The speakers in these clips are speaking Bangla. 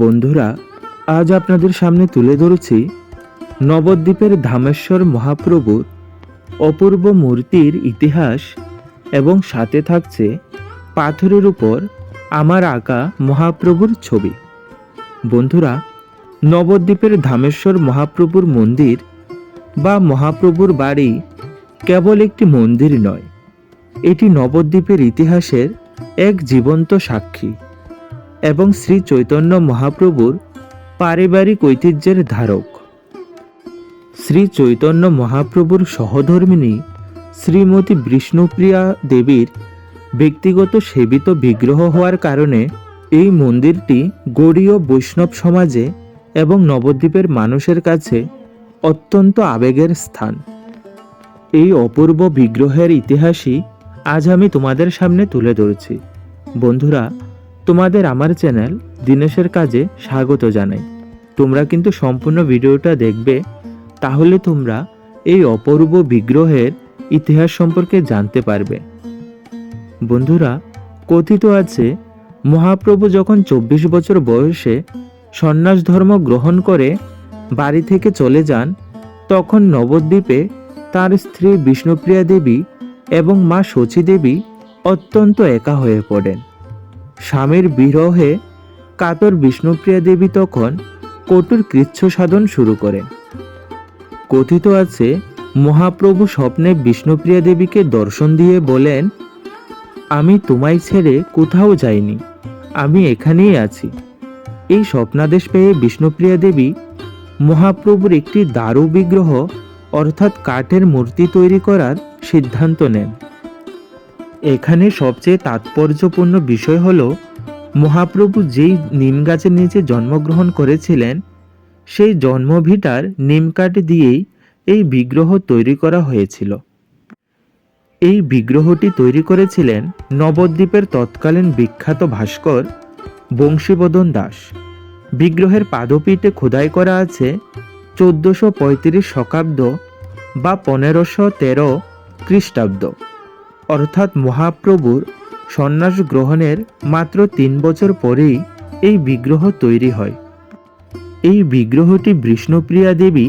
বন্ধুরা, আজ আপনাদের সামনে তুলে ধরেছি নবদ্বীপের ধামেশ্বর মহাপ্রভুর অপূর্ব মূর্তির ইতিহাস এবং সাথে থাকছে পাথরের উপর আমার আঁকা মহাপ্রভুর ছবি। বন্ধুরা, নবদ্বীপের ধামেশ্বর মহাপ্রভুর মন্দির বা মহাপ্রভুর বাড়ি কেবল একটি মন্দির নয়, এটি নবদ্বীপের ইতিহাসের এক জীবন্ত সাক্ষী এবং শ্রী চৈতন্য মহাপ্রভুর পারিবারিক ঐতিহ্যের ধারক। শ্রী চৈতন্য মহাপ্রভুর সহধর্মিণী শ্রীমতী বিষ্ণুপ্রিয়া দেবীর ব্যক্তিগত সেবিত বিগ্রহ হওয়ার কারণে এই মন্দিরটি গৌড়ীয় বৈষ্ণব সমাজে এবং নবদ্বীপের মানুষের কাছে অত্যন্ত আবেগের স্থান। এই অপূর্ব বিগ্রহের ইতিহাসই আজ আমি তোমাদের সামনে তুলে ধরছি। বন্ধুরা, তোমাদের আমার চ্যানেল দিনেশের কাজে স্বাগত জানাই। তোমরা কিন্তু সম্পূর্ণ ভিডিওটা দেখবে, তাহলে তোমরা এই অপূর্ব বিগ্রহের ইতিহাস সম্পর্কে জানতে পারবে। বন্ধুরা, কথিত আছে মহাপ্রভু যখন 24 বছর বয়সে সন্ন্যাস ধর্ম গ্রহণ করে বাড়ি থেকে চলে যান, তখন নবদ্বীপে তার স্ত্রী বিষ্ণুপ্রিয়া দেবী এবং মা শচী দেবী অত্যন্ত একা হয়ে পড়েন। স্বামীর বিরহে কাতর বিষ্ণুপ্রিয়া দেবী তখন কঠোর কৃচ্ছ সাধন শুরু করেন। কথিত আছে মহাপ্রভু স্বপ্নে বিষ্ণুপ্রিয়া দেবীকে দর্শন দিয়ে বলেন, আমি তোমায় ছেড়ে কোথাও যাইনি, আমি এখানেই আছি। এই স্বপ্নাদেশ পেয়ে বিষ্ণুপ্রিয়া দেবী মহাপ্রভুর একটি দারু বিগ্রহ অর্থাৎ কাঠের মূর্তি তৈরি করার সিদ্ধান্ত নেন। এখানে সবচেয়ে তাৎপর্যপূর্ণ বিষয় হল মহাপ্রভু যেই নিম গাছের নিচে জন্মগ্রহণ করেছিলেন, সেই জন্মভিটার নিম কাঠ দিয়েই এই বিগ্রহ তৈরি করা হয়েছিল। এই বিগ্রহটি তৈরি করেছিলেন নবদ্বীপের তৎকালীন বিখ্যাত ভাস্কর বংশীবদন দাস। বিগ্রহের পাদপীঠে খোদাই করা আছে 1435 শকাব্দ বা 1513 খ্রিস্টাব্দ, অর্থাৎ মহাপ্রভুর সন্ন্যাস গ্রহণের মাত্র 3 বছর পরেই এই বিগ্রহ তৈরি হয়। এই বিগ্রহটি বিষ্ণুপ্রিয়া দেবী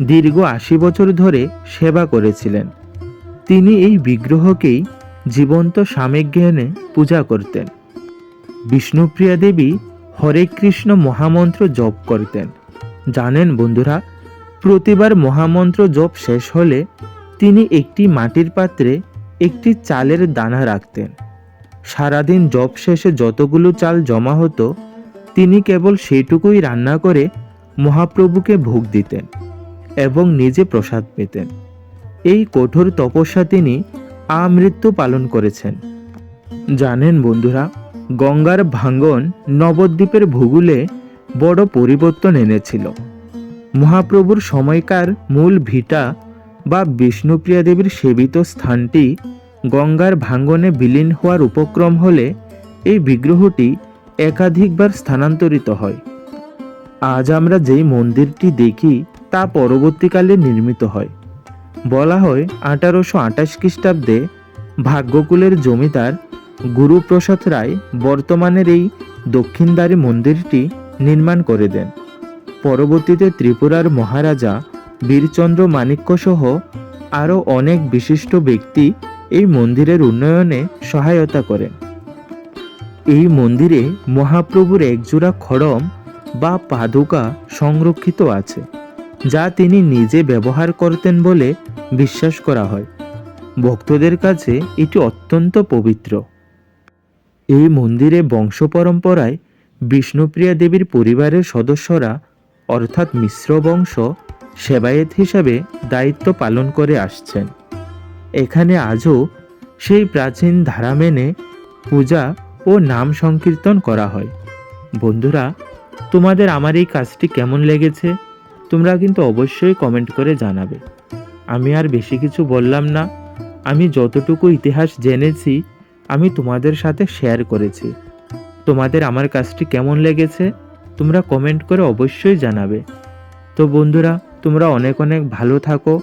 দীর্ঘ 80 বছর ধরে সেবা করেছিলেন। তিনি এই বিগ্রহকেই জীবন্ত সামগ্রিজ্ঞানে পূজা করতেন। বিষ্ণুপ্রিয়া দেবী হরে কৃষ্ণ মহামন্ত্র জপ করতেন। জানেন বন্ধুরা, প্রতিবার মহামন্ত্র জপ শেষ হলে তিনি একটি মাটির পাত্রে একটি চালের দানা রাখতেন। সারাদিন জপ শেষে যতগুলো চাল জমা হতো, তিনি কেবল সেইটুকুই রান্না করে মহাপ্রভুকে ভোগ দিতেন এবং নিজে প্রসাদ পেতেন। এই কঠোর তপস্যা তিনি আমৃত্যু পালন করেছেন। জানেন বন্ধুরা, গঙ্গার ভাঙ্গন নবদ্বীপের ভূগোলে বড় পরিবর্তন এনেছিল। মহাপ্রভুর সময়কার মূল ভিটা বা বিষ্ণুপ্রিয়া দেবীর সেবিত স্থানটি গঙ্গার ভাঙ্গনে বিলীন হওয়ার উপক্রম হলে এই বিগ্রহটি একাধিকবার স্থানান্তরিত হয়। আজ আমরা যেই মন্দিরটি দেখি তা পরবর্তীকালে নির্মিত হয়। বলা হয় 1828 খ্রিস্টাব্দে ভাগ্যকুলের জমিদার গুরুপ্রসাদ রায় বর্তমানের এই দক্ষিণদ্বারী মন্দিরটি নির্মাণ করে দেন। পরবর্তীতে ত্রিপুরার মহারাজা বীরচন্দ্র মাণিক্য সহ আরও অনেক বিশিষ্ট ব্যক্তি এই মন্দিরের উন্নয়নে সহায়তা করেন। এই মন্দিরে মহাপ্রভুর একজোড়া খড়ম বা পাদুকা সংরক্ষিত আছে, যা তিনি নিজে ব্যবহার করতেন বলে বিশ্বাস করা হয়। ভক্তদের কাছে এটি অত্যন্ত পবিত্র। এই মন্দিরে বংশ পরম্পরায় বিষ্ণুপ্রিয়া দেবীর পরিবারের সদস্যরা অর্থাৎ মিশ্র বংশ সেবায়েত হিসাবে দায়িত্ব পালন করে আসছেন। এখানে আজও সেই প্রাচীন ধারা মেনে পূজা ও নাম সংকীর্তন করা হয়। বন্ধুরা, তোমাদের আমার এই কাজটি কেমন লেগেছে তোমরা কিন্তু অবশ্যই কমেন্ট করে জানাবে। আমি আর বেশি কিছু বললাম না, আমি যতটুকু ইতিহাস জেনেছি আমি তোমাদের সাথে শেয়ার করেছি। তোমাদের আমার কাজটি কেমন লেগেছে তোমরা কমেন্ট করে অবশ্যই জানাবে। তো বন্ধুরা, তোমরা অনেক অনেক ভালো থাকো,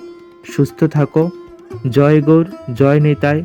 সুস্থ থাকো। জয় গৌর, জয় নিতাই।